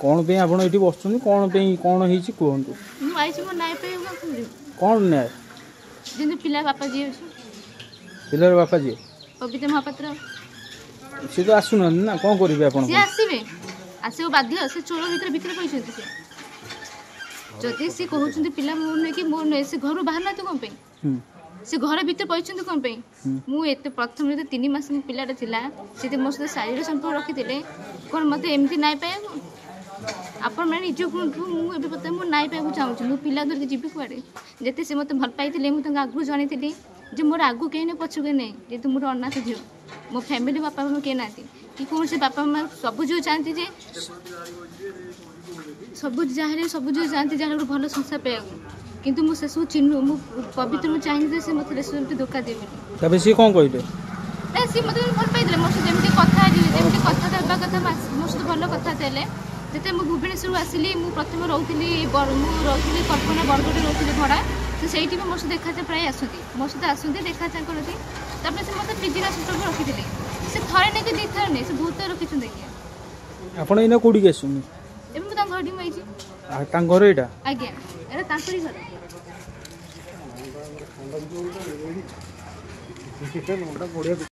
कौन पे आपण एठी बसछन कौन पे कौन हेछि कोहंतु मु आइछि मो नाय पे कौन न्याय जिन पिला बापा जी अछि पिलर बापा जी पवित्र महापात्र से तो आसु ना कौन करिवे आपण से आसीबे आसे बाध्य से चोर भीतर भीतर पैछथि से जदि से कहउछन पिला मोर नै कि मोर नै से घर बाहर ना तो कोन पे से घर भीतर पैछन कोन पे मु एते प्रथम रे 3 मास मो पिलाटा थिला से मो से शारीरिक संपर्क रखिथिले कोन मते एमती नाय पाए आपण माने निजो कोंठु मु एबे पता मु नाय पाए चाहू मु पिला धर के जीबी कुआडे जेते से मते भल पाइथिले मु तंग आगु जणीथिली जे मोर आगु के ने पछु के नै जेते मोर अनाथ झियो मो फैमिली बापा मो के नाती कि कोन से बापा मां सब जो जानती जे सब जाहरे सब जो जानती जाहरे भलो संसार पे किंतु मु से सु चिन्हु मु पवित्र मु चाहि से मते रेस्टोरेंट धोखा देबे तबे से कोन कहिले ए सी मते भल पाइथिले मोर से जेमती कथा दिले जेमती कथा देबा कथा मोर से भलो कथा देले जेते मु भुवनेश्वर आसिली मु प्रथम रहउतिली मु रहउतिली कल्पना बरगटे रहउतिली भड़ा से सेठी में मोर से देखा प्राय आसुती मोर से आसुती देखा करती तबे से मते फिजिकल सिस्टम रखिथिले से थरे नै कि दी थरे नै से बहुत रखिछन देखिए आपण इना कोडी के सुनी एबे मु ता घरडी माइछि ता घर एटा आज्ञा एरा ताकरी घर